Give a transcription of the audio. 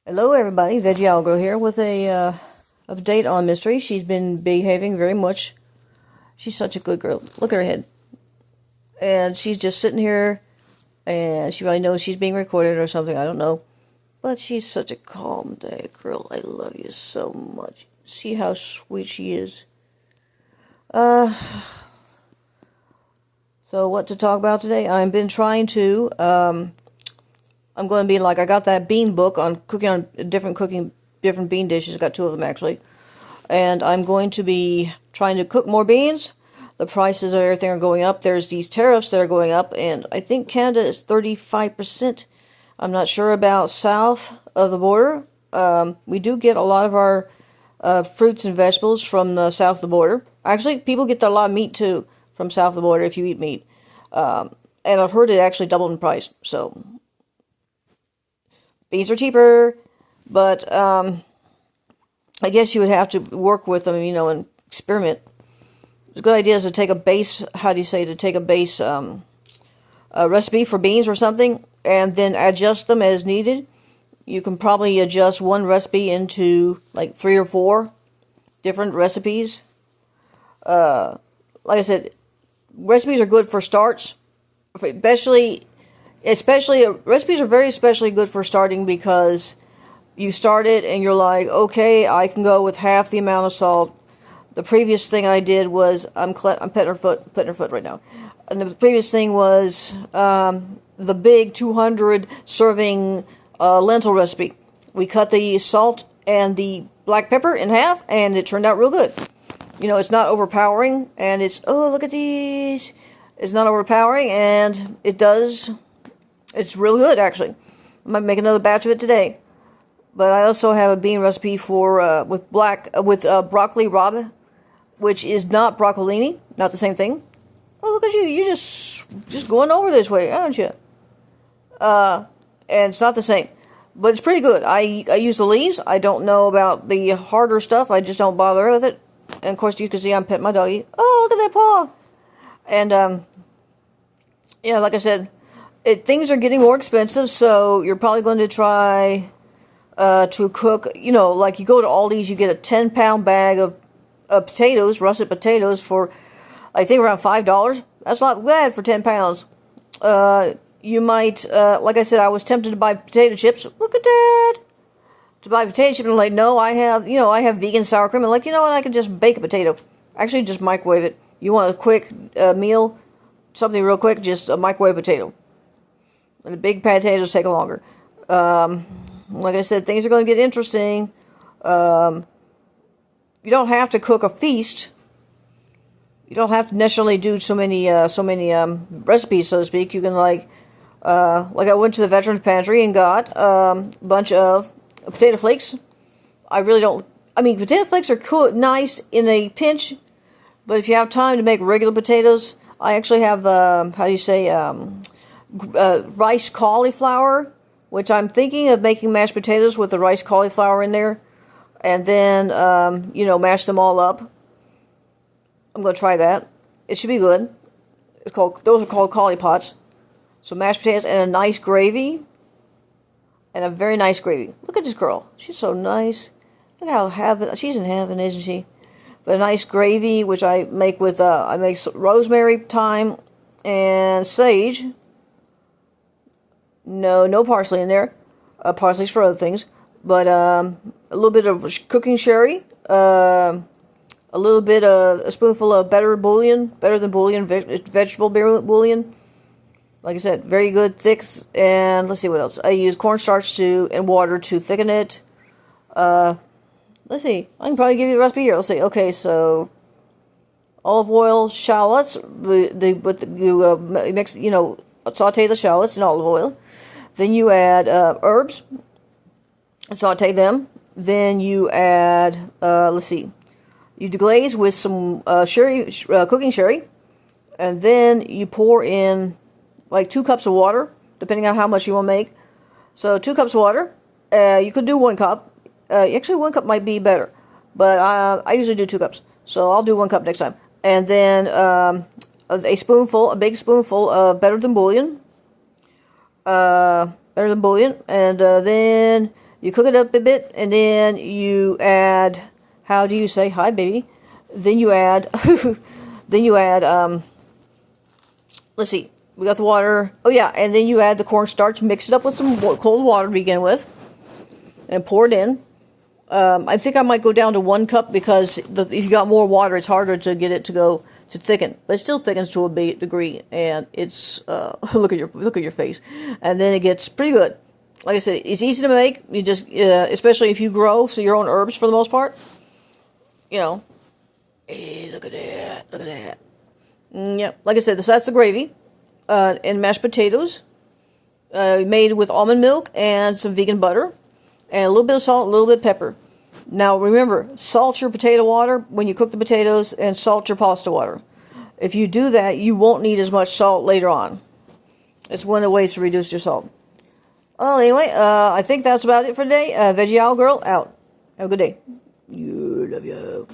Hello everybody, Veggie Algo here with a update on Mystery. She's been behaving very much. She's such a good girl. Look at her head. And she's just sitting here, and she probably knows she's being recorded or something, I don't know. But she's such a calm day girl. I love you so much. See how sweet she is. So what to talk about today? I've been trying to, I'm going to be like, I got that bean book on cooking different bean dishes. I got two of them actually. And I'm going to be trying to cook more beans. The prices of everything are going up. There's these tariffs that are going up, and I think Canada is 35%. I'm not sure about south of the border. We do get a lot of our fruits and vegetables from the south of the border. Actually, people get a lot of meat too from south of the border if you eat meat. And I've heard it actually doubled in price. So beans are cheaper, but I guess you would have to work with them, and experiment. A good idea is to take a base, recipe for beans or something, and then adjust them as needed. You can probably adjust one recipe into like 3 or 4 different recipes. Like I said, recipes are good for starts, especially recipes are very especially good for starting, because you start it and you're like, okay, I can go with half the amount of salt. The previous thing I did was, I'm petting her foot right now. And the previous thing was the big 200 serving lentil recipe. We cut the salt and the black pepper in half, and it turned out real good. It's not overpowering, and it's, oh, look at these. It's not overpowering, and it's real good, actually. I might make another batch of it today. But I also have a bean recipe for with broccoli rabe, which is not broccolini, not the same thing. Oh, look at you! You're just going over this way, aren't you? And it's not the same, but it's pretty good. I use the leaves. I don't know about the harder stuff. I just don't bother with it. And of course, you can see I'm petting my doggy. Oh, look at that paw! And yeah, like I said, things are getting more expensive, so you're probably going to try to cook, like you go to Aldi's, you get a 10-pound bag of potatoes, russet potatoes, for I think around $5. That's not bad for 10 pounds. You might, like I said, I was tempted to buy potato chips. Look at that! To buy potato chips, and I'm like, no, I have vegan sour cream. I'm like, I can just bake a potato. Actually, just microwave it. You want a quick meal, something real quick, just a microwave potato. And the big potatoes take longer. Like I said, things are going to get interesting. You don't have to cook a feast. You don't have to necessarily do so many recipes, so to speak. You can like I went to the Veterans Pantry and got a bunch of potato flakes. Potato flakes are cool, nice in a pinch, but if you have time to make regular potatoes, I actually have rice cauliflower, which I'm thinking of making mashed potatoes with the rice cauliflower in there, and then, mash them all up. I'm going to try that. It should be good. Those are called cauli pots. So mashed potatoes and a nice gravy, and a very nice gravy. Look at this girl. She's so nice. Look how she's in heaven, isn't she? But a nice gravy, which I make with, I make rosemary, thyme, and sage. No parsley in there. Parsley's for other things. But a little bit of cooking sherry. A spoonful of better than bouillon, vegetable bouillon. Like I said, very good, thick. And let's see what else. I use cornstarch and water to thicken it. Let's see. I can probably give you the recipe here. Let's see. Okay, so olive oil, shallots. You mix, saute the shallots in olive oil. Then you add herbs, saute them. Then you add, you deglaze with some cooking sherry, and then you pour in like 2 cups of water, depending on how much you want to make. So 2 cups of water. You could do 1 cup. Actually, 1 cup might be better, but I usually do 2 cups. So I'll do 1 cup next time. And then a big spoonful of better than bouillon. And then You cook it up a bit, and then you add, how do you say, hi baby? Then you add, let's see, we got the water. Oh yeah, and then you add the cornstarch, mix it up with some cold water to begin with, and pour it in. I think I might go down to 1 cup because if you got more water, it's harder to get it to thicken. But it still thickens to a big degree, and it's look at your face, and then it gets pretty good. Like I said, it's easy to make. You just, especially if you grow your own herbs for the most part. You know, hey, look at that, look at that. Yep, like I said, that's the gravy, and mashed potatoes, made with almond milk and some vegan butter, and a little bit of salt, a little bit of pepper. Now remember, salt your potato water when you cook the potatoes, and salt your pasta water. If you do that, you won't need as much salt later on. It's one of the ways to reduce your salt. Well, anyway, I think that's about it for today. Veggie Owl Girl out. Have a good day. You love you.